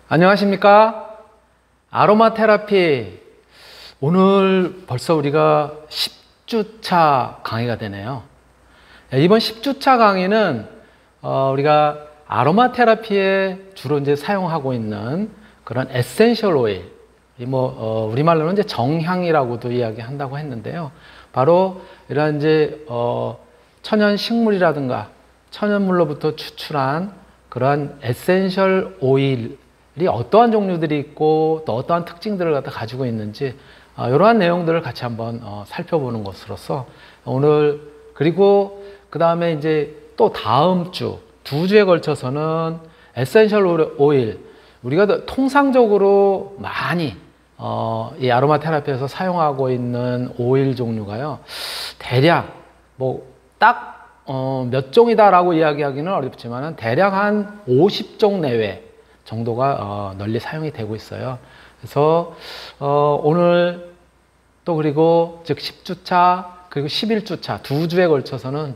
안녕하십니까? 아로마 테라피. 오늘 벌써 우리가 10주차 강의가 되네요. 이번 10주차 강의는 우리가 아로마 테라피에 주로 이제 사용하고 있는 그런 에센셜 오일, 우리말로는 이제 정향이라고도 이야기한다고 했는데요. 바로 이런 이제 천연 식물이라든가 천연물로부터 추출한 그런 에센셜 오일이 어떠한 종류들이 있고 또 어떠한 특징들을 갖다 가지고 있는지 이러한 내용들을 같이 한번 살펴보는 것으로서 오늘, 그리고 그 다음에 이제 또 다음 주 2주에 걸쳐서는 에센셜 오일, 우리가 통상적으로 많이 이 아로마 테라피에서 사용하고 있는 오일 종류가요, 대략 딱 몇 종이다라고 이야기하기는 어렵지만 대략 한 50종 내외 정도가 널리 사용이 되고 있어요. 그래서 오늘 또 그리고 즉 10주차 그리고 11주차 2주에 걸쳐서는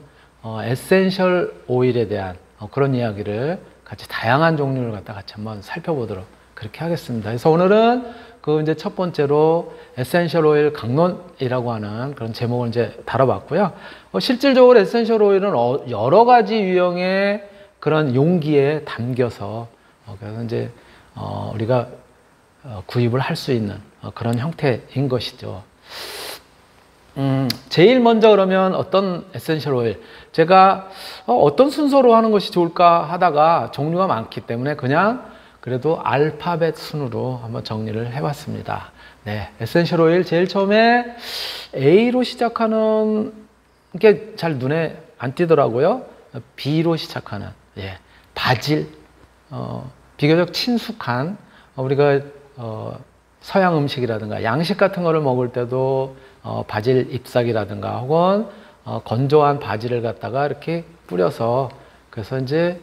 에센셜 오일에 대한 그런 이야기를 같이 다양한 종류를 갖다 같이 한번 살펴보도록 그렇게 하겠습니다. 그래서 오늘은 이제 첫 번째로 에센셜 오일 강론이라고 하는 그런 제목을 이제 다뤄봤고요. 실질적으로 에센셜 오일은 여러 가지 유형의 그런 용기에 담겨서 그래서 이제 우리가 구입을 할 수 있는 그런 형태인 것이죠. 제일 먼저 그러면 어떤 에센셜 오일, 제가 어떤 순서로 하는 것이 좋을까 하다가 종류가 많기 때문에 그냥 그래도 알파벳 순으로 한번 정리를 해봤습니다. 네, 에센셜 오일 제일 처음에 A로 시작하는 게 잘 눈에 안 띄더라고요. B로 시작하는, 바질, 비교적 친숙한, 우리가 서양 음식이라든가 양식 같은 거를 먹을 때도 바질 잎사귀라든가 혹은 건조한 바질을 갖다가 이렇게 뿌려서, 그래서 이제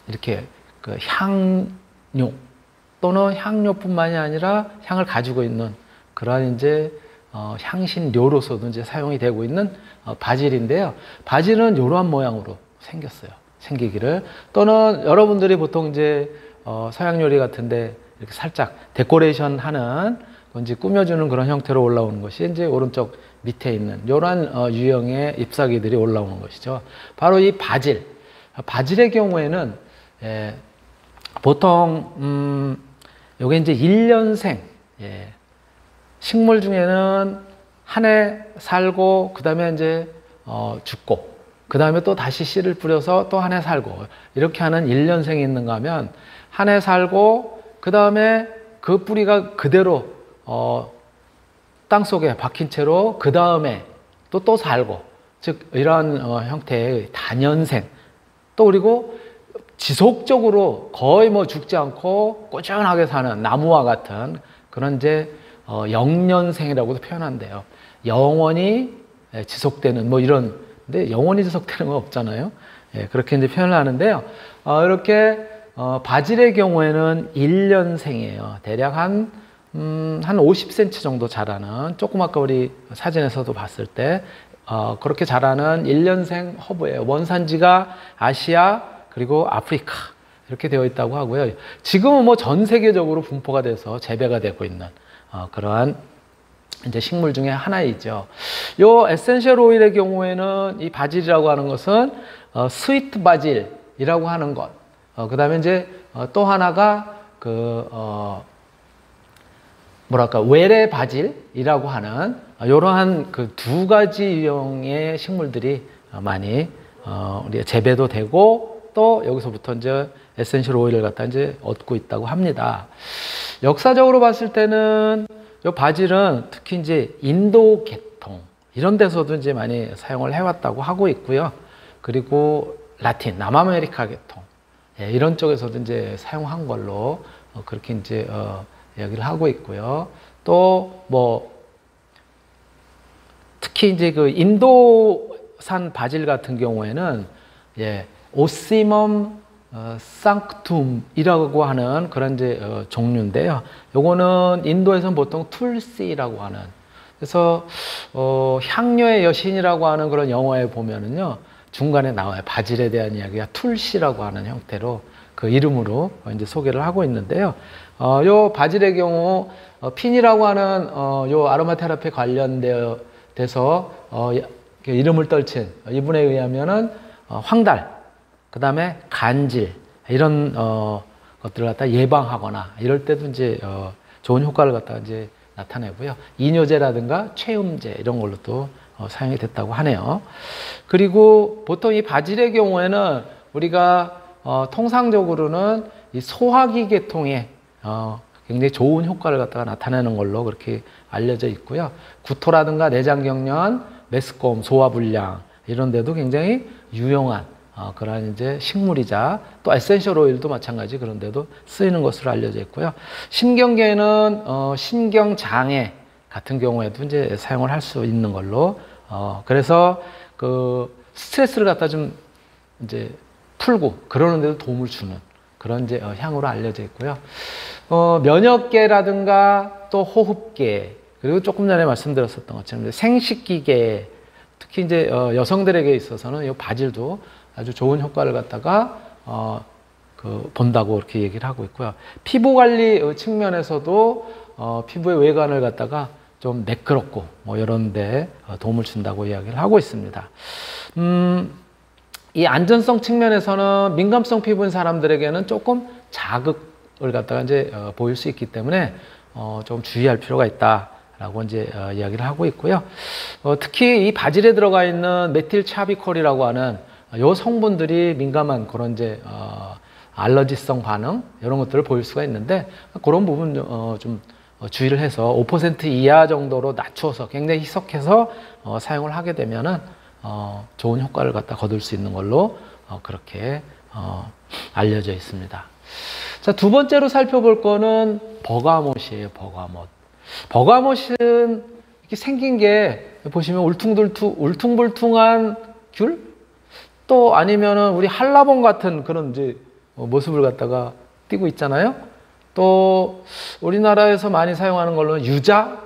이렇게 그 향료 또는 향료뿐만이 아니라 향을 가지고 있는 그런 이제 향신료로서도 이제 사용이 되고 있는 바질인데요. 바질은 이러한 모양으로 생기기를, 또는 여러분들이 보통 이제 서양 요리 같은데 이렇게 살짝 데코레이션 하는, 이제 꾸며주는 그런 형태로 올라오는 것이 이제 오른쪽 밑에 있는 이러한 유형의 잎사귀들이 올라오는 것이죠. 바로 이 바질의 경우에는 보통 요게 이제 1년생, 식물 중에는 한 해 살고 그 다음에 이제 죽고 그 다음에 또 다시 씨를 뿌려서 또 한 해 살고 이렇게 하는 1년생이 있는가 하면 한 해 살고 그 다음에 그 뿌리가 그대로 땅속에 박힌 채로 그 다음에 또 살고, 즉 이러한 형태의 다년생, 또 그리고 지속적으로 거의 죽지 않고 꾸준하게 사는 나무와 같은 그런 이제 영년생이라고도 표현한대요. 영원히 지속되는 이런, 근데 영원히 지속되는 건 없잖아요. 그렇게 이제 표현을 하는데요. 이렇게 바질의 경우에는 1년생이에요. 대략 한 50cm 정도 자라는, 조금 아까 우리 사진에서도 봤을 때 그렇게 자라는 1년생 허브예요. 원산지가 아시아 그리고 아프리카 이렇게 되어 있다고 하고요. 지금은 전 세계적으로 분포가 돼서 재배가 되고 있는 그러한 이제 식물 중에 하나이죠. 요 에센셜 오일의 경우에는 이 바질이라고 하는 것은 스위트 바질이라고 하는 것. 그 다음에 이제 또 하나가 외래 바질이라고 하는 이러한 그 두 가지 유형의 식물들이 많이 우리가 재배도 되고 또 여기서부터 이제 에센셜 오일을 갖다 이제 얻고 있다고 합니다. 역사적으로 봤을 때는 이 바질은 특히 이제 인도 계통 이런 데서도 이제 많이 사용을 해왔다고 하고 있고요. 그리고 라틴, 남아메리카 계통 이런 쪽에서도 이제 사용한 걸로 그렇게 이제 이야기를 하고 있고요. 또 특히 이제 그 인도산 바질 같은 경우에는 오시멈 상크툼이라고 하는 그런 이제 종류인데요. 요거는 인도에서는 보통 툴시라고 하는, 그래서 향료의 여신이라고 하는 그런 영화에 보면은요 중간에 나와요. 바질에 대한 이야기가 툴시라고 하는 형태로 그 이름으로 이제 소개를 하고 있는데요. 요 바질의 경우 핀이라고 하는 요 아로마 테라피 관련되어 돼서 이름을 떨친 이분에 의하면은 황달, 그 다음에 간질 이런 것들을 갖다 예방하거나 이럴 때도 이제 좋은 효과를 갖다가 이제 나타내고요. 이뇨제라든가 최음제 이런 걸로도 사용이 됐다고 하네요. 그리고 보통 이 바질의 경우에는 우리가 통상적으로는 이 소화기 계통에 굉장히 좋은 효과를 갖다가 나타내는 걸로 그렇게 알려져 있고요. 구토라든가 내장경련, 메스꺼움, 소화불량 이런 데도 굉장히 유용한 그런 이제 식물이자 또 에센셜 오일도 마찬가지 그런 데도 쓰이는 것으로 알려져 있고요. 신경계는 신경장애 같은 경우에도 이제 사용을 할 수 있는 걸로 그래서 그 스트레스를 갖다 좀 이제 풀고 그러는 데도 도움을 주는 그런 이제 향으로 알려져 있고요. 면역계라든가 또 호흡계 그리고 조금 전에 말씀드렸었던 것처럼 생식기계 특히 이제 여성들에게 있어서는 이 바질도 아주 좋은 효과를 갖다가 본다고 이렇게 얘기를 하고 있고요. 피부 관리 측면에서도 피부의 외관을 갖다가 좀 매끄럽고 뭐 이런 데 도움을 준다고 이야기를 하고 있습니다. 이 안전성 측면에서는 민감성 피부인 사람들에게는 조금 자극을 갖다가 이제 보일 수 있기 때문에 좀 주의할 필요가 있다라고 이제 이야기를 하고 있고요. 특히 이 바질에 들어가 있는 메틸 차비콜이라고 하는 요 성분들이 민감한 그런 이제 알러지성 반응 이런 것들을 보일 수가 있는데 그런 부분 좀 주의를 해서 5% 이하 정도로 낮춰서 굉장히 희석해서 사용을 하게 되면은 좋은 효과를 갖다 거둘 수 있는 걸로 그렇게 알려져 있습니다. 자, 두 번째로 살펴볼 거는 버가못이에요. 버가못. 버가못은 이렇게 생긴 게 보시면 울퉁불퉁한 귤? 또 아니면은 우리 한라봉 같은 그런 이제 모습을 갖다가 띠고 있잖아요. 또 우리나라에서 많이 사용하는 걸로는 유자,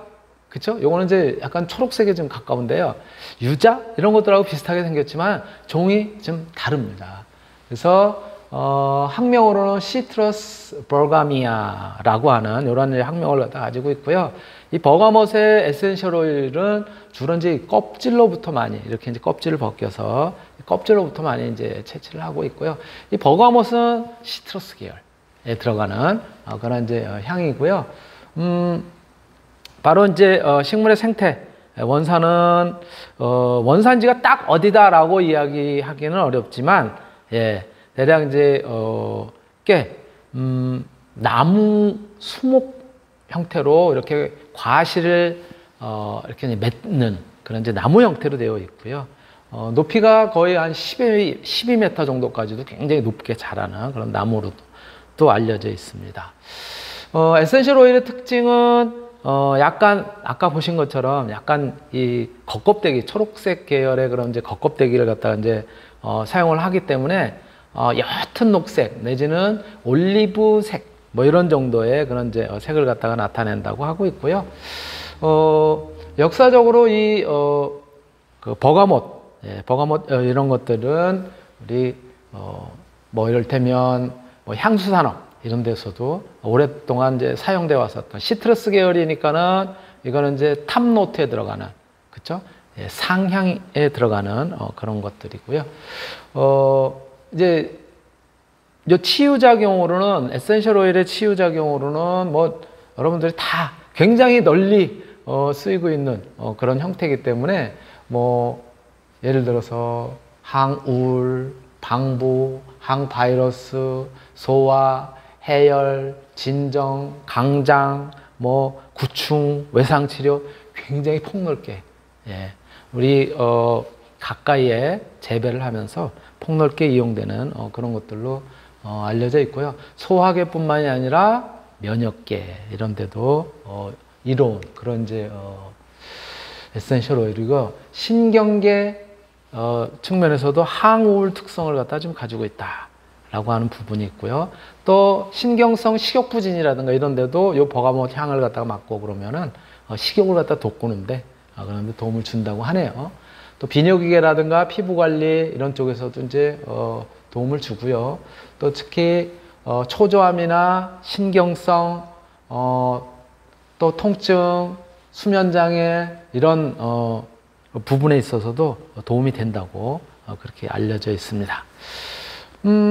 그쵸? 요거는 이제 약간 초록색에 좀 가까운데요. 유자 이런 것들하고 비슷하게 생겼지만 종이 좀 다릅니다. 그래서 학명으로는 시트러스 버가미아라고 하는 이런 학명을 갖다 가지고 있고요. 이 버가못의 에센셜 오일은 주로 이제 껍질로부터 많이 이렇게 이제 껍질을 벗겨서 껍질로부터 많이 이제 채취를 하고 있고요. 이 버가못은 시트러스 계열에 들어가는 그런 이제 향이고요. 바로 이제 식물의 생태 원산은 원산지가 딱 어디다라고 이야기하기는 어렵지만 대략 이제 꽤 나무 수목 형태로 이렇게 과실을 이렇게 맺는 그런 이제 나무 형태로 되어 있고요. 높이가 거의 한 12m 정도까지도 굉장히 높게 자라는 그런 나무로도 또 알려져 있습니다. 에센셜 오일의 특징은 약간 아까 보신 것처럼 약간 이 겉껍데기 초록색 계열의 그런 이제 겉껍데기를 갖다가 이제 사용을 하기 때문에 옅은 녹색 내지는 올리브색 뭐 이런 정도의 그런 이제 색을 갖다가 나타낸다고 하고 있고요. 역사적으로 이 그 버가못 이런 것들은 우리 뭐 이를테면 뭐 향수 산업 이런 데서도 오랫동안 이제 사용되어 왔었던 시트러스 계열이니까는 이거는 이제 탑노트에 들어가는 그쵸? 상향에 들어가는 그런 것들이고요. 이제 요 치유작용으로는 에센셜 오일의 치유작용으로는 뭐 여러분들이 다 굉장히 널리 쓰이고 있는 그런 형태이기 때문에 뭐 예를 들어서 항우울, 방부, 항바이러스, 소화, 해열, 진정, 강장, 뭐 구충, 외상치료 굉장히 폭넓게 우리 가까이에 재배를 하면서 폭넓게 이용되는 그런 것들로 알려져 있고요. 소화계뿐만이 아니라 면역계 이런 데도 이로운 그런 이제 에센셜 오일이고 신경계 측면에서도 항우울 특성을 갖다 좀 가지고 있다라고 하는 부분이 있고요. 또 신경성 식욕부진이라든가 이런 데도 이 버가못 향을 갖다가 맡고 그러면은 식욕을 갖다 돋구는데 그런데 도움을 준다고 하네요. 또 비뇨기계라든가 피부 관리 이런 쪽에서도 이제 도움을 주고요. 또 특히 초조함이나 신경성, 또 통증, 수면장애 이런 부분에 있어서도 도움이 된다고 그렇게 알려져 있습니다.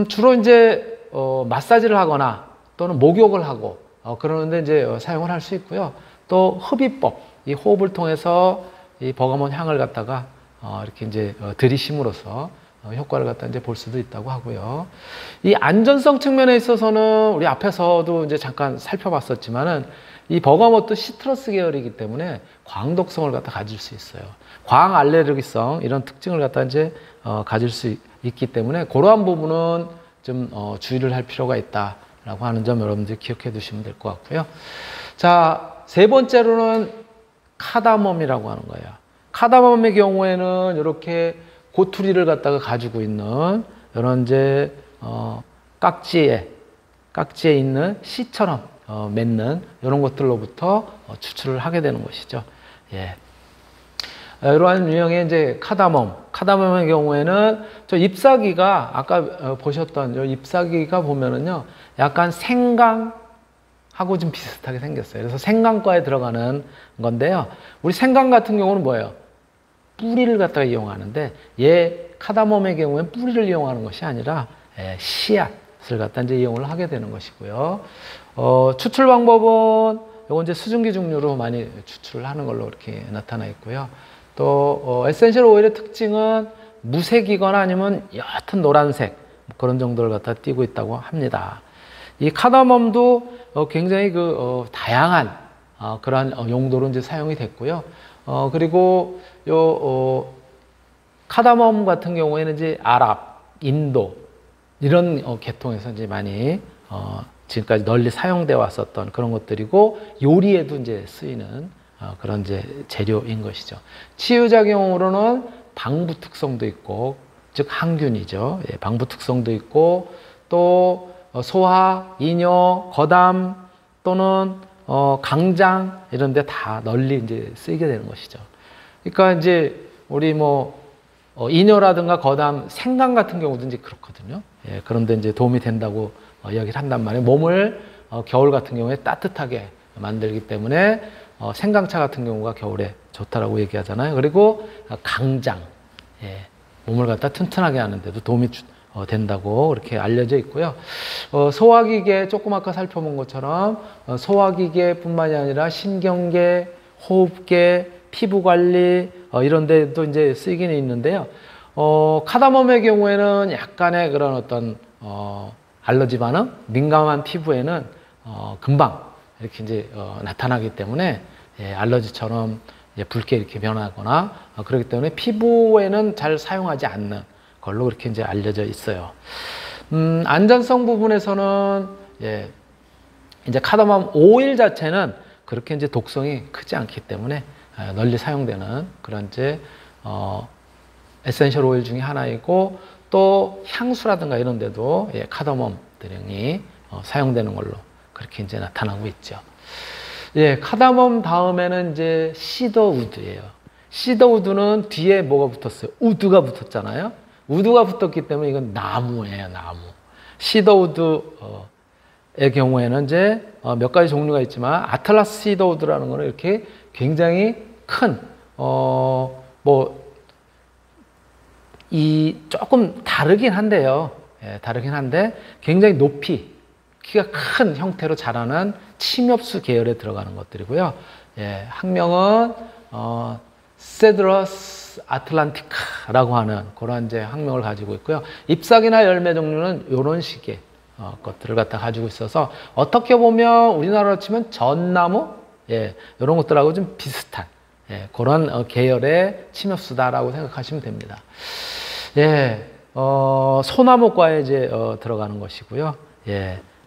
주로 이제 마사지를 하거나 또는 목욕을 하고 그러는데 이제 사용을 할 수 있고요. 또 흡입법, 이 호흡을 통해서 이 버가몬 향을 갖다가 이렇게 이제 들이심으로써 효과를 갖다 이제 볼 수도 있다고 하고요. 이 안전성 측면에 있어서는 우리 앞에서도 이제 잠깐 살펴봤었지만은 이 버가못도 시트러스 계열이기 때문에 광독성을 갖다 가질 수 있어요. 광 알레르기성 이런 특징을 갖다 이제 가질 수 있기 때문에 그러한 부분은 좀 주의를 할 필요가 있다라고 하는 점 여러분들이 기억해 두시면 될 것 같고요. 자, 세 번째로는 카다멈이라고 하는 거예요. 카다멈의 경우에는 이렇게 고투리를 갖다가 가지고 있는 이런 이제 깍지에 있는 씨처럼 맺는 이런 것들로부터 추출을 하게 되는 것이죠. 예. 이러한 유형의 이제 카다멈의 경우에는 저 잎사귀가 아까 보셨던 저 잎사귀가 보면은요 약간 생강하고 좀 비슷하게 생겼어요. 그래서 생강과에 들어가는 건데요. 우리 생강 같은 경우는 뭐예요? 뿌리를 갖다가 이용하는데 카다멈의 경우에는 뿌리를 이용하는 것이 아니라 씨앗을 갖다 이제 이용을 하게 되는 것이고요. 추출 방법은 요건 이제 수증기 증류로 많이 추출을 하는 걸로 이렇게 나타나 있고요. 또 에센셜 오일의 특징은 무색이거나 아니면 옅은 노란색 그런 정도를 갖다 띄고 있다고 합니다. 이 카다멈도 굉장히 다양한 그러한 용도로 이제 사용이 됐고요. 그리고 카다멈 같은 경우에는 이제 아랍, 인도 이런 계통에서 이제 많이 지금까지 널리 사용되어 왔었던 그런 것들이고 요리에도 이제 쓰이는 그런 이제 재료인 것이죠. 치유작용으로는 방부 특성도 있고, 즉 항균이죠. 예, 방부 특성도 있고, 또 소화, 이뇨, 거담 또는 강장 이런 데 다 널리 이제 쓰이게 되는 것이죠. 그러니까 이제 우리 이뇨라든가 거담, 생강 같은 경우도 이제 그렇거든요. 예, 그런데 이제 도움이 된다고 이야기를 한단 말이에요. 몸을 겨울 같은 경우에 따뜻하게 만들기 때문에 생강차 같은 경우가 겨울에 좋다라고 얘기하잖아요. 그리고 강장, 예, 몸을 갖다 튼튼하게 하는데도 도움이 된다고 그렇게 알려져 있고요. 소화기계, 조금 아까 살펴본 것처럼 소화기계뿐만이 아니라 신경계, 호흡계, 피부관리 이런 데도 이제 쓰이기는 있는데요. 카다멈의 경우에는 약간의 그런 어떤 알러지 반응, 민감한 피부에는 금방 이렇게 이제 나타나기 때문에 알러지처럼 붉게 이렇게 변하거나 그렇기 때문에 피부에는 잘 사용하지 않는 걸로 그렇게 이제 알려져 있어요. 안전성 부분에서는 이제 카다멈 오일 자체는 그렇게 이제 독성이 크지 않기 때문에 널리 사용되는 그런 이제 에센셜 오일 중에 하나이고, 또 향수라든가 이런 데도 카다멈 등이 사용되는 걸로 그렇게 이제 나타나고 있죠. 예, 카다멈 다음에는 이제 시더우드예요. 시더우드는 뒤에 뭐가 붙었어요? 우드가 붙었잖아요. 우드가 붙었기 때문에 이건 나무예요, 나무. 시더우드의 경우에는 이제 몇 가지 종류가 있지만 아틀라스 시더우드라는 거는 이렇게 굉장히 큰 조금 다르긴 한데요. 예, 다르긴 한데 굉장히 높이 키가 큰 형태로 자라는 침엽수 계열에 들어가는 것들이고요. 예, 학명은 세드러스 아틀란티카라고 하는 그런 이제 학명을 가지고 있고요. 잎사귀나 열매 종류는 이런 식의 것들을 갖다 가지고 있어서 어떻게 보면 우리나라로 치면 전나무, 이런 것들하고 좀 비슷한 그런 계열의 침엽수다라고 생각하시면 됩니다. 소나무과에 이제 들어가는 것이고요.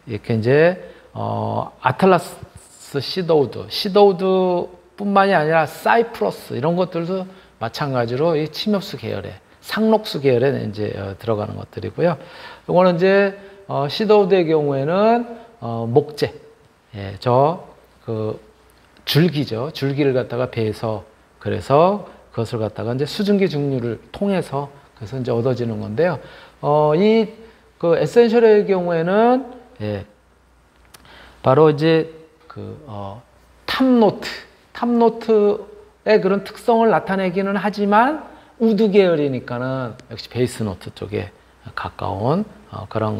이렇게 이제 아틀라스 시더우드뿐만이 아니라 사이프러스 이런 것들도 마찬가지로 이 침엽수 계열의 상록수 계열에 이제 들어가는 것들이고요. 이거는 이제 시더우드의 경우에는 목재, 줄기죠. 줄기를 갖다가 베서 그래서 그것을 갖다가 이제 수증기 증류를 통해서 그래서 이제 얻어지는 건데요. 그 에센셜의 경우에는 예. 바로 이제 탑노트의 그런 특성을 나타내기는 하지만 우드 계열이니까는 역시 베이스 노트 쪽에 가까운 그런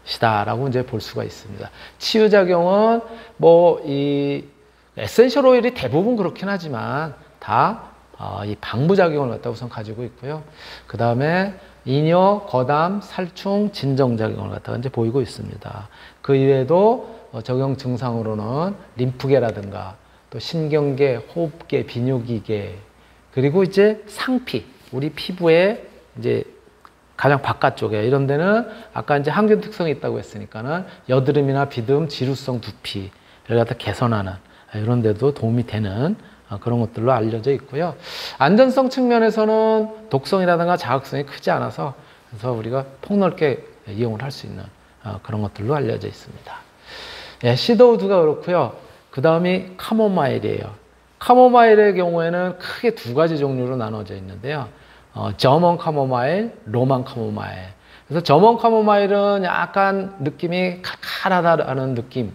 것이다라고 이제 볼 수가 있습니다. 치유작용은 뭐 이 에센셜 오일이 대부분 그렇긴 하지만 다 이 방부작용을 갖다 우선 가지고 있고요. 그 다음에 이뇨, 거담, 살충, 진정작용을 갖다가 이제 보이고 있습니다. 그 이외에도 적용 증상으로는 림프계라든가 또 신경계, 호흡계, 비뇨기계, 그리고 이제 상피, 우리 피부의 이제 가장 바깥쪽에 이런 데는 아까 이제 항균 특성이 있다고 했으니까는 여드름이나 비듬, 지루성 두피를 갖다 개선하는 이런 데도 도움이 되는 그런 것들로 알려져 있고요. 안전성 측면에서는 독성이라든가 자극성이 크지 않아서 그래서 우리가 폭넓게 이용을 할 수 있는 그런 것들로 알려져 있습니다. 예, 시더우드가 그렇고요. 그 다음이 카모마일이에요. 카모마일의 경우에는 크게 두 가지 종류로 나눠져 있는데요. 저먼 카모마일, 로만 카모마일. 그래서 저먼 카모마일은 약간 느낌이 칼칼하다는 느낌.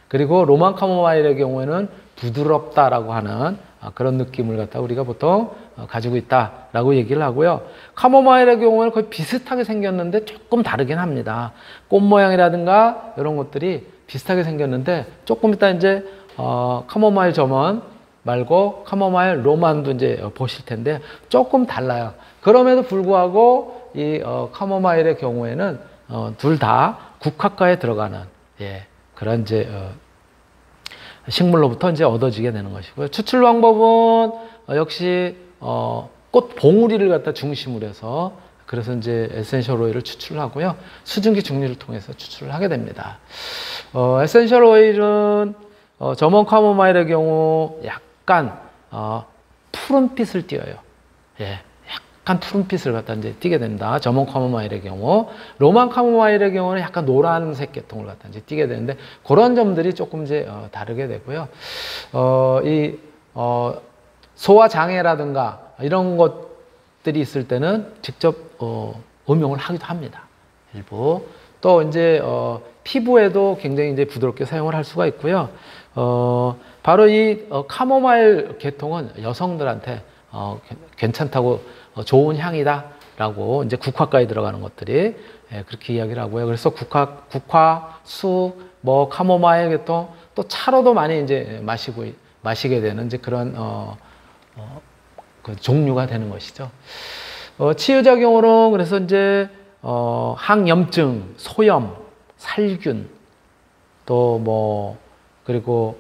그리고 로만 카모마일의 경우에는 부드럽다라고 하는 그런 느낌을 갖다 우리가 보통 가지고 있다라고 얘기를 하고요. 카모마일의 경우에는 거의 비슷하게 생겼는데 조금 다르긴 합니다. 꽃 모양이라든가 이런 것들이 비슷하게 생겼는데 조금 이따 이제 카모마일 저먼 말고 카모마일 로만도 이제 보실 텐데 조금 달라요. 그럼에도 불구하고 이 카모마일의 경우에는 둘 다 국화과에 들어가는 그런 이제 식물로부터 이제 얻어지게 되는 것이고요. 추출 방법은 역시 꽃 봉우리를 갖다 중심으로 해서 그래서 이제 에센셜 오일을 추출하고요. 수증기 중리를 통해서 추출을 하게 됩니다. 에센셜 오일은 저먼 카모마일의 경우 약간 푸른빛을 띄어요. 예. 약간 푸른빛을 갖다 이제 띄게 됩니다. 저먼 카모마일의 경우. 로만 카모마일의 경우는 약간 노란색 계통을 갖다 이제 띄게 되는데 그런 점들이 조금 이제 다르게 되고요. 소화 장애라든가 이런 것들이 있을 때는 직접 음용을 하기도 합니다. 일부. 또 이제 피부에도 굉장히 이제 부드럽게 사용을 할 수가 있고요. 바로 이 카모마일 계통은 여성들한테 괜찮다고 좋은 향이다라고 이제 국화과에 들어가는 것들이 그렇게 이야기를 하고요. 그래서 국화, 수, 뭐 카모마일 계통 또 차로도 많이 이제 마시게 되는 이제 그런 그 종류가 되는 것이죠. 치유작용으로 그래서 이제 항염증, 소염, 살균 또 뭐 그리고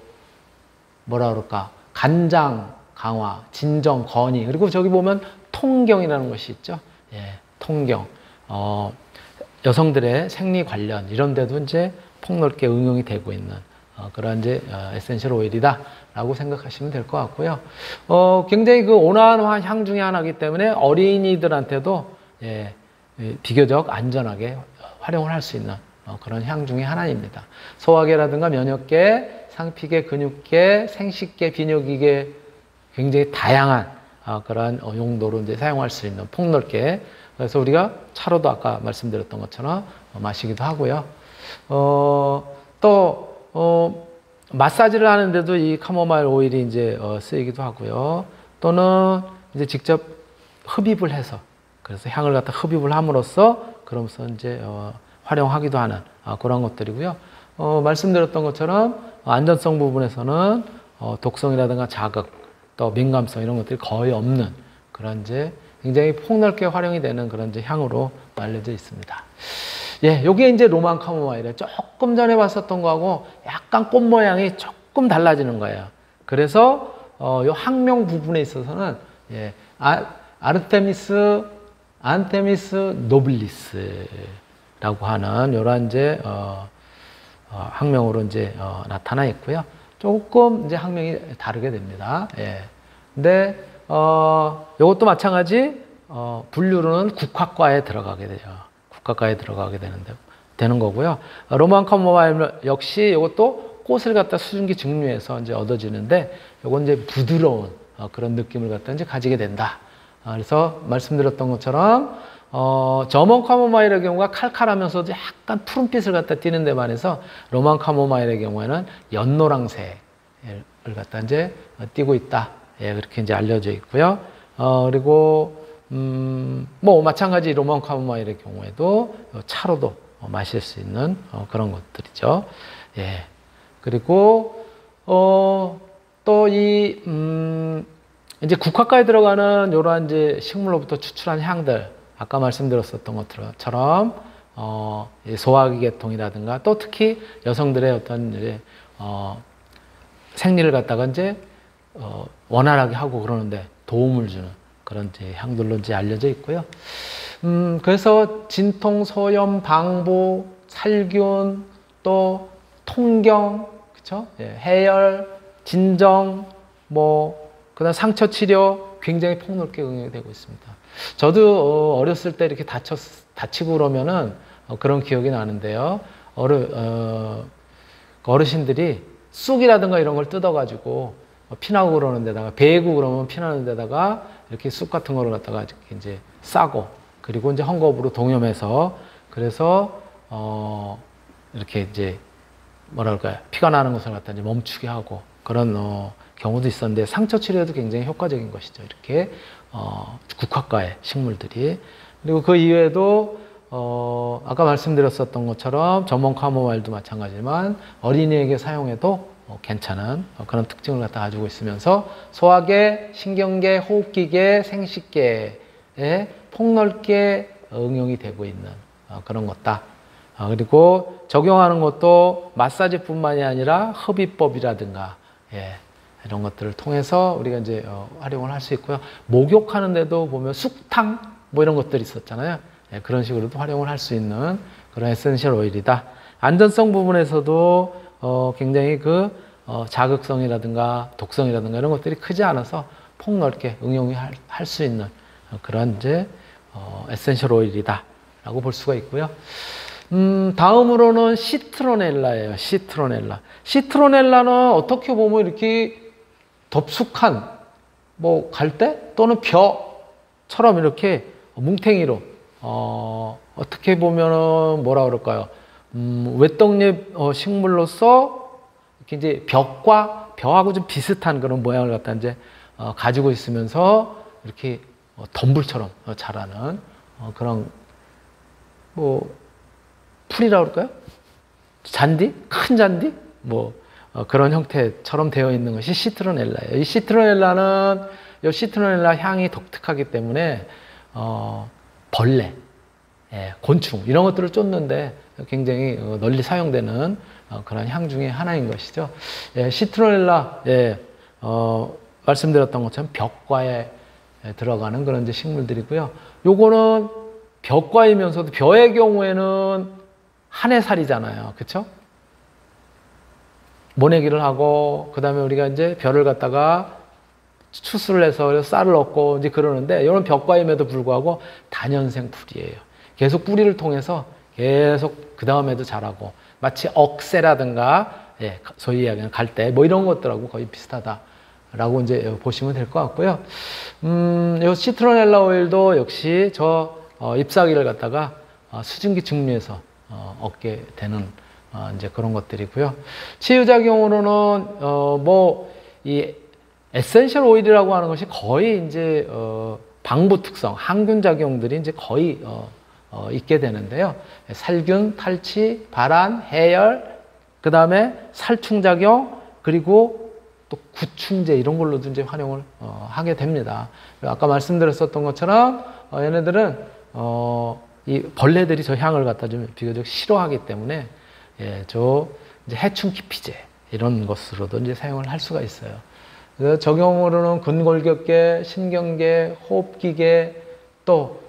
뭐라 그럴까 간장 강화, 진정, 건의 그리고 저기 보면 통경이라는 것이 있죠. 예, 통경. 여성들의 생리 관련 이런 데도 이제 폭넓게 응용이 되고 있는 그런 이제 에센셜 오일이다라고 생각하시면 될 것 같고요. 굉장히 그 온화한 향 중에 하나이기 때문에 어린이들한테도 비교적 안전하게 활용을 할 수 있는 그런 향 중에 하나입니다. 소화계라든가 면역계, 상피계, 근육계, 생식계, 비뇨기계 굉장히 다양한 그런 용도로 이제 사용할 수 있는 폭넓게 그래서 우리가 차로도 아까 말씀드렸던 것처럼 마시기도 하고요. 또 마사지를 하는데도 이 카모마일 오일이 이제 쓰이기도 하고요. 또는 이제 직접 흡입을 해서 그래서 향을 갖다 흡입을 함으로써 그러면서 이제 활용하기도 하는 그런 것들이고요. 말씀드렸던 것처럼 안전성 부분에서는 독성이라든가 자극 또 민감성 이런 것들이 거의 없는 그런 이제 굉장히 폭넓게 활용이 되는 그런 이제 향으로 알려져 있습니다. 예, 요게 이제 로만 카모마일에 조금 전에 봤었던 거하고 약간 꽃 모양이 조금 달라지는 거예요. 그래서 요 학명 부분에 있어서는 아르테미스 노빌리스라고 하는 요런 이제 학명으로 이제 나타나 있고요. 조금 이제 학명이 다르게 됩니다. 예. 근데 요것도 마찬가지 분류로는 국화과에 들어가게 되죠. 국화과에 들어가게 되는 거고요. 로만 카모마일 역시 이것도 꽃을 갖다 수증기 증류해서 이제 얻어지는데 요건 이제 부드러운 그런 느낌을 갖다 이제 가지게 된다. 그래서 말씀드렸던 것처럼 저먼 카모마일의 경우가 칼칼하면서도 약간 푸른빛을 갖다 띠는 데 반해서 로만 카모마일의 경우에는 연노랑색을 갖다 이제 띠고 있다. 예, 그렇게 이제 알려져 있고요. 그리고 뭐 마찬가지 로만 카모마일의 경우에도 차로도 마실 수 있는 그런 것들이죠. 예. 그리고 또 이제 국화가에 들어가는 이러한 이제 식물로부터 추출한 향들, 아까 말씀드렸었던 것처럼 소화기 계통이라든가 또 특히 여성들의 어떤 이제 생리를 갖다가 이제 원활하게 하고 그러는데 도움을 주는 그런 이제 향들로 이제 알려져 있고요. 그래서 진통, 소염, 방부, 살균, 또 통경, 그쵸? 예, 해열, 진정, 그다음 상처 치료 굉장히 폭넓게 응용이 되고 있습니다. 저도 어렸을 때 이렇게 다치고 그러면은 그런 기억이 나는데요. 어르신들이 쑥이라든가 이런 걸 뜯어가지고 피나고 그러는 데다가 베고 그러면 피나는 데다가 이렇게 쑥 같은 거를 갖다가 이렇게 이제 싸고 그리고 이제 헝겊으로 동여매서 그래서 이렇게 이제 뭐랄까요 피가 나는 것을 갖다 이제 멈추게 하고 그런 경우도 있었는데 상처 치료에도 굉장히 효과적인 것이죠. 이렇게 국화과의 식물들이 그리고 그 이외에도 아까 말씀드렸었던 것처럼 저먼 카모마일도 마찬가지지만 어린이에게 사용해도 괜찮은 그런 특징을 갖다 가지고 있으면서 소화계, 신경계, 호흡기계, 생식계에 폭넓게 응용이 되고 있는 그런 것다. 그리고 적용하는 것도 마사지뿐만이 아니라 흡입법이라든가 이런 것들을 통해서 우리가 이제 활용을 할 수 있고요. 목욕하는 데도 보면 쑥탕 뭐 이런 것들이 있었잖아요. 그런 식으로도 활용을 할 수 있는 그런 에센셜 오일이다. 안전성 부분에서도 굉장히 자극성이라든가 독성이라든가 이런 것들이 크지 않아서 폭넓게 응용이 할 수 있는 그런 이제 에센셜 오일이다라고 볼 수가 있고요. 다음으로는 시트로넬라예요. 시트로넬라는 어떻게 보면 이렇게 덥숙한 갈대 또는 벼처럼 이렇게 뭉탱이로 어떻게 보면은 뭐라 그럴까요? 외떡잎 식물로서 이렇게 이제 벼하고 좀 비슷한 그런 모양을 갖다 이제 가지고 있으면서 이렇게 덤불처럼 자라는 그런 풀이라고 그럴까요? 잔디? 큰 잔디? 그런 형태처럼 되어 있는 것이 시트로넬라예요. 이 시트로넬라 향이 독특하기 때문에 벌레, 곤충 이런 것들을 쫓는데 굉장히 널리 사용되는 그런 향 중에 하나인 것이죠. 시트로넬라, 말씀드렸던 것처럼 벽과에 들어가는 그런 이제 식물들이고요. 요거는 벽과이면서도 벼의 경우에는 한 해 살이잖아요. 그쵸? 모내기를 하고, 그 다음에 우리가 이제 벼를 갖다가 추수를 해서 쌀을 얻고 이제 그러는데, 이런 벽과임에도 불구하고 다년생 풀이에요. 계속 뿌리를 통해서 계속 그 다음에도 자라고, 마치 억새라든가, 소위 이야기하는 갈대, 이런 것들하고 거의 비슷하다라고 이제 보시면 될 것 같고요. 이 시트로넬라 오일도 역시 잎사귀를 갖다가 수증기 증류해서 얻게 되는 이제 그런 것들이고요. 치유작용으로는 이 에센셜 오일이라고 하는 것이 거의 이제 방부 특성, 항균 작용들이 이제 거의 있게 되는데요. 살균, 탈취, 발한, 해열, 그 다음에 살충 작용, 그리고 또 구충제 이런 걸로도 이제 활용을 하게 됩니다. 아까 말씀드렸었던 것처럼 얘네들은 이 벌레들이 저 향을 갖다 좀 비교적 싫어하기 때문에 이제 해충 기피제 이런 것으로도 이제 사용을 할 수가 있어요. 그래서 적용으로는 근골격계, 신경계, 호흡기계 또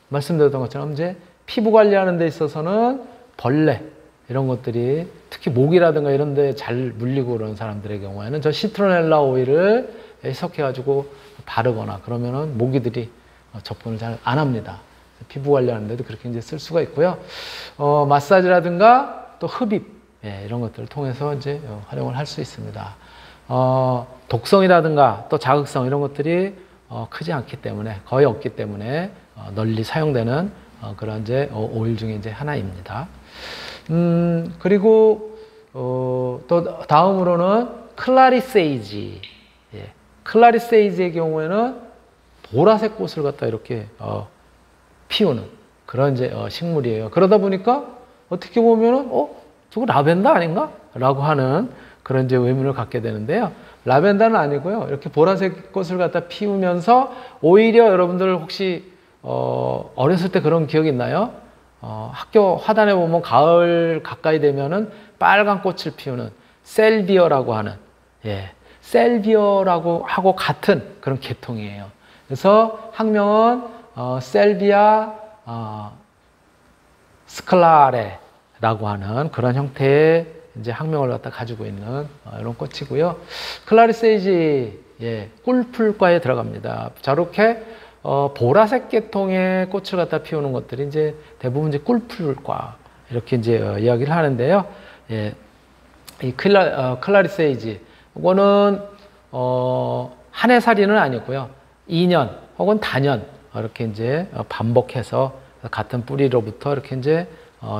말씀드렸던 것처럼 이제 피부 관리하는 데 있어서는 벌레 이런 것들이 특히 모기라든가 이런 데 잘 물리고 그런 사람들의 경우에는 저 시트로넬라 오일을 해석해 가지고 바르거나 그러면은 모기들이 접근을 잘 안 합니다. 피부 관리하는 데도 그렇게 이제 쓸 수가 있고요. 마사지라든가 또 흡입 이런 것들을 통해서 이제 활용을 할 수 있습니다. 독성이라든가 또 자극성 이런 것들이 크지 않기 때문에 거의 없기 때문에 널리 사용되는 그런 이제 오일 중에 이제 하나입니다. 그리고 또 다음으로는 클라리세이지. 예. 클라리세이지의 경우에는 보라색 꽃을 갖다 이렇게 피우는 그런 이제 식물이에요. 그러다 보니까 어떻게 보면은 저거 라벤더 아닌가? 라고 하는 그런 이제 의문을 갖게 되는데요. 라벤더는 아니고요. 이렇게 보라색 꽃을 갖다 피우면서 오히려 여러분들 혹시 어렸을 때 그런 기억 있나요? 학교 화단에 보면 가을 가까이 되면은 빨간 꽃을 피우는 셀비어라고 하는, 예, 셀비어라고 하고 같은 그런 계통이에요. 그래서 학명은 셀비아 스클라레라고 하는 그런 형태의 이제 학명을 갖다 가지고 있는 이런 꽃이고요. 클라리세이지, 예, 꿀풀과에 들어갑니다. 저렇게 보라색 계통의 꽃을 갖다 피우는 것들이 이제 대부분 이제 꿀풀과 이렇게 이제 이야기를 하는데요. 예, 이 클라리세이지, 이거는 한 해살이는 아니고요. 2년 혹은 단년 이렇게 이제 반복해서 같은 뿌리로부터 이렇게 이제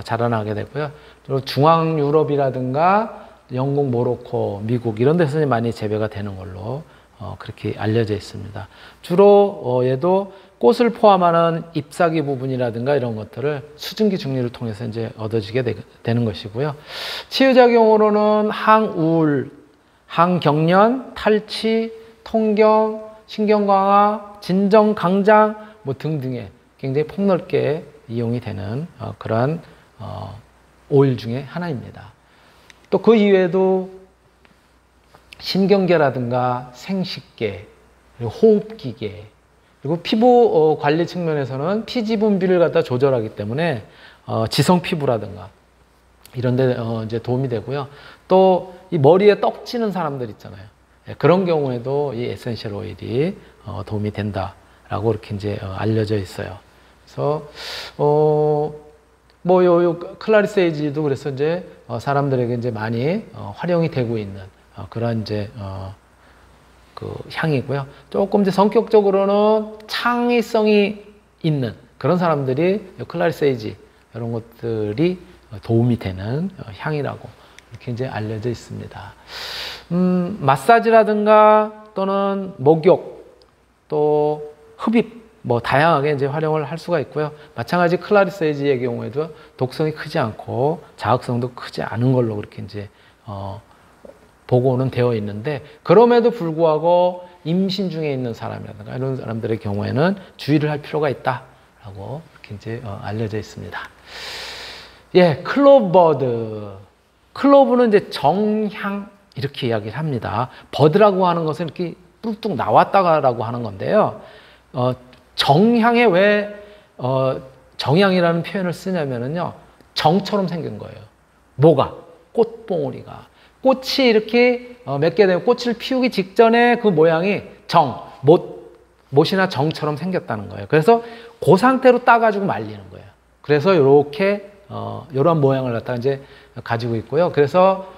자라나게 되고요. 그리고 중앙 유럽이라든가 영국, 모로코, 미국 이런 데서 많이 재배가 되는 걸로 그렇게 알려져 있습니다. 주로 얘도 꽃을 포함하는 잎사귀 부분이라든가 이런 것들을 수증기 중리를 통해서 이제 얻어지게 되는 것이고요. 치유작용으로는 항우울, 항경련, 탈취, 통경, 신경강화, 진정강장 뭐 등등의 굉장히 폭넓게 이용이 되는 그러한 오일 중에 하나입니다. 또 그 이외에도 신경계라든가 생식계, 그리고 호흡기계, 그리고 피부 관리 측면에서는 피지 분비를 갖다 조절하기 때문에 지성 피부라든가 이런 데 이제 도움이 되고요. 또 이 머리에 떡지는 사람들 있잖아요. 그런 경우에도 이 에센셜 오일이 도움이 된다라고 이렇게 이제 알려져 있어요. 그래서 뭐 요 클라리세이지도 그래서 이제 사람들에게 이제 많이 활용이 되고 있는 그런 이제 그 향이고요. 조금 이제 성격적으로는 창의성이 있는 그런 사람들이 클라리세이지 이런 것들이 도움이 되는 향이라고 이렇게 이제 알려져 있습니다. 마사지라든가 또는 목욕 또 흡입 뭐 다양하게 이제 활용을 할 수가 있고요. 마찬가지 클라리세이지의 경우에도 독성이 크지 않고 자극성도 크지 않은 걸로 그렇게 이제 보고는 되어 있는데, 그럼에도 불구하고 임신 중에 있는 사람이라든가 이런 사람들의 경우에는 주의를 할 필요가 있다라고 이렇게 이제 알려져 있습니다. 예, 클로버드. 클로브는 이제 정향 이렇게 이야기를 합니다. 버드라고 하는 것은 이렇게 뚝뚝 나왔다라고 하는 건데요. 정향에 왜 정향이라는 표현을 쓰냐면은요, 정처럼 생긴 거예요. 뭐가? 꽃봉오리가. 꽃이 이렇게 맺게 되면 꽃을 피우기 직전에 그 모양이 못이나 정처럼 생겼다는 거예요. 그래서 그 상태로 따가지고 말리는 거예요. 그래서 이렇게 이러한 모양을 갖다가 이제 가지고 있고요. 그래서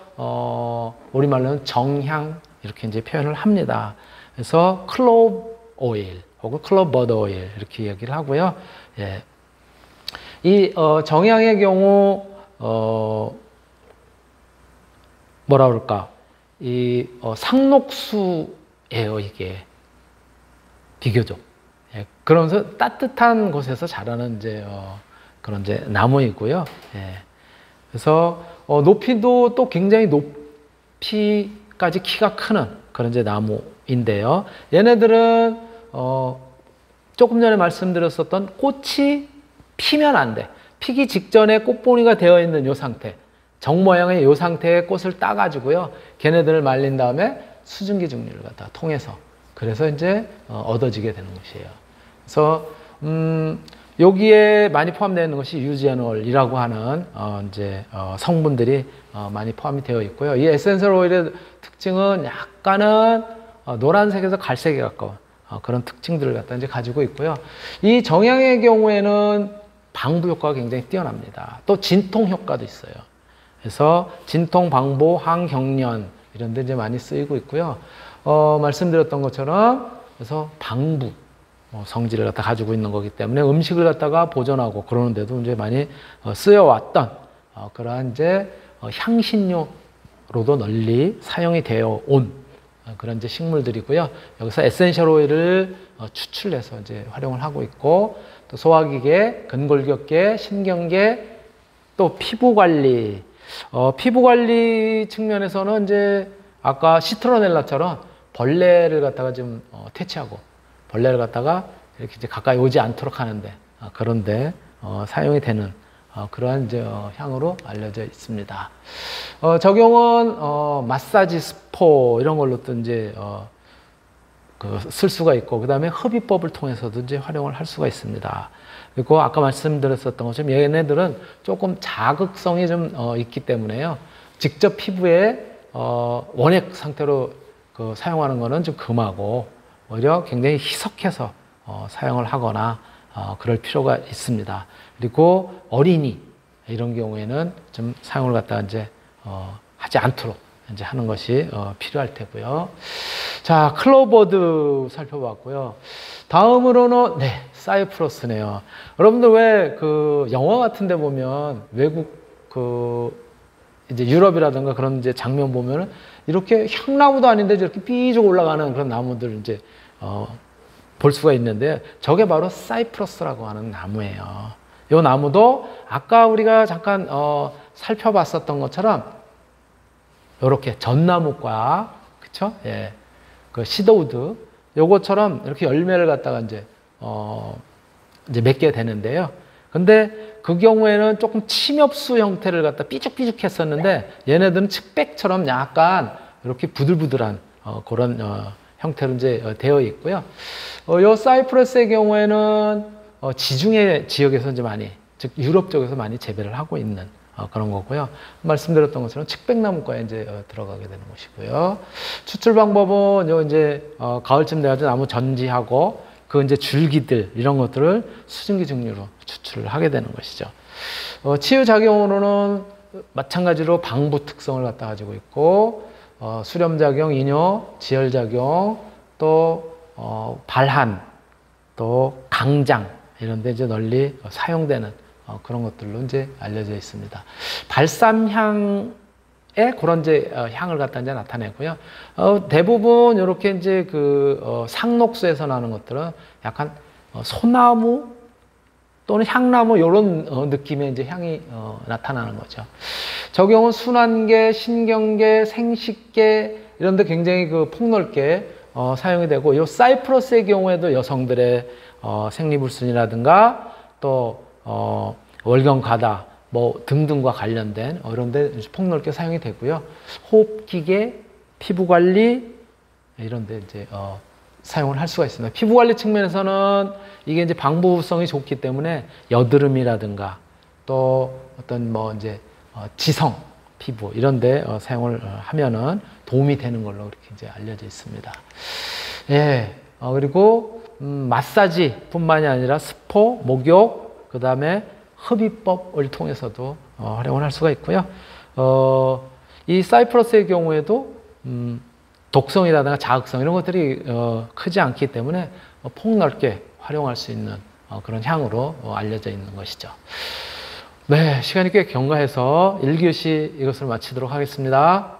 우리말로는 정향 이렇게 이제 표현을 합니다. 그래서 클로브 오일 혹은 클로버드 오일 이렇게 얘기를 하고요. 예. 이 정향의 경우 뭐라 그럴까? 이 상록수예요, 이게. 비교적. 예. 그러면서 따뜻한 곳에서 자라는 이제 그런 이제 나무이고요. 예. 그래서 높이도 또 굉장히 높이까지 키가 크는 그런 이제 나무인데요. 얘네들은 조금 전에 말씀드렸었던 꽃이 피면 안 돼. 피기 직전에 꽃봉이가 되어 있는 이 상태, 정 모양의 이 상태의 꽃을 따가지고요, 걔네들을 말린 다음에 수증기 증류를 갖다 통해서 그래서 이제 얻어지게 되는 것이에요. 그래서 여기에 많이 포함되어 있는 것이 유제놀이라고 하는 이제 성분들이 많이 포함이 되어 있고요. 이 에센셜 오일의 특징은 약간은 노란색에서 갈색에 가까운 그런 특징들을 갖다 이제 가지고 있고요. 이 정향의 경우에는 방부 효과가 굉장히 뛰어납니다. 또 진통 효과도 있어요. 그래서 진통, 방부, 항경련 이런 데 이제 많이 쓰이고 있고요. 말씀드렸던 것처럼 그래서 방부, 성질을 갖다 가지고 있는 거기 때문에 음식을 갖다가 보존하고 그러는데도 이제 많이 쓰여왔던 그러한 이제 향신료로도 널리 사용이 되어 온 그런 이제 식물들이고요. 여기서 에센셜 오일을 추출해서 이제 활용을 하고 있고, 또 소화기계, 근골격계, 신경계, 또 피부 관리. 피부 관리 측면에서는 이제 아까 시트로넬라처럼 벌레를 갖다가 좀 퇴치하고 벌레를 갖다가 이렇게 이제 가까이 오지 않도록 하는데 그런데 사용이 되는 그러한 이제 향으로 알려져 있습니다. 적용은 마사지 스포 이런 걸로 또 이제 쓸 수가 있고, 그 다음에 흡입법을 통해서도 이제 활용을 할 수가 있습니다. 그리고 아까 말씀드렸었던 것처럼 얘네들은 조금 자극성이 좀 있기 때문에요. 직접 피부에 원액 상태로 사용하는 거는 좀 금하고 오히려 굉장히 희석해서 사용을 하거나 그럴 필요가 있습니다. 그리고 어린이 이런 경우에는 좀 사용을 갖다가 이제 하지 않도록 이제 하는 것이 필요할 테고요. 자, 클로버드 살펴봤고요. 다음으로는 네, 사이프러스네요. 여러분들 왜 그 영화 같은 데 보면 외국 이제 유럽이라든가 그런 이제 장면 보면은 이렇게 향나무도 아닌데 이렇게 삐죽 올라가는 그런 나무들 이제 볼 수가 있는데, 저게 바로 사이프러스라고 하는 나무예요. 이 나무도 아까 우리가 잠깐 살펴봤었던 것처럼 이렇게 전나무과, 그쵸? 예. 그 시더우드, 요것처럼 이렇게 열매를 갖다가 이제 맺게 되는데요. 근데 그 경우에는 조금 침엽수 형태를 갖다 삐죽삐죽 했었는데, 얘네들은 측백처럼 약간 이렇게 부들부들한 그런 형태로 이제 되어 있고요. 요 사이프러스의 경우에는 지중해 지역에서 이제 많이, 즉 유럽 쪽에서 많이 재배를 하고 있는 그런 거고요. 말씀드렸던 것처럼 측백나무과에 이제 들어가게 되는 것이고요. 추출 방법은 요 이제 가을쯤 돼가지고 나무 전지하고 그 이제 줄기들 이런 것들을 수증기 증류로 추출을 하게 되는 것이죠. 치유 작용으로는 마찬가지로 방부 특성을 갖다 가지고 있고, 수렴 작용, 이뇨, 지혈 작용, 또 발한, 또 강장 이런 데 이제 널리 사용되는 그런 것들로 이제 알려져 있습니다. 발삼향의 그런 이제 향을 갖다 이제 나타내고요. 대부분 이렇게 이제 상록수에서 나는 것들은 약간 소나무 또는 향나무 이런 느낌의 이제 향이 나타나는 거죠. 적용은 순환계, 신경계, 생식계 이런 데 굉장히 폭넓게 사용이 되고, 이 사이프러스의 경우에도 여성들의 생리불순이라든가 또 월경 과다 뭐 등등과 관련된 이런 데 폭넓게 사용이 되고요. 호흡기계, 피부 관리 이런 데 이제 사용을 할 수가 있습니다. 피부 관리 측면에서는 이게 이제 방부성이 좋기 때문에 여드름이라든가 또 어떤 뭐 이제 지성 피부 이런 데 사용을 하면은 도움이 되는 걸로 그렇게 이제 알려져 있습니다. 예. 그리고 마사지뿐만이 아니라 스포, 목욕, 그다음에 흡입법을 통해서도 활용을 할 수가 있고요. 이 사이프러스의 경우에도 독성이라든가 자극성 이런 것들이 크지 않기 때문에 폭넓게 활용할 수 있는 그런 향으로 알려져 있는 것이죠. 네, 시간이 꽤 경과해서 1교시 이것을 마치도록 하겠습니다.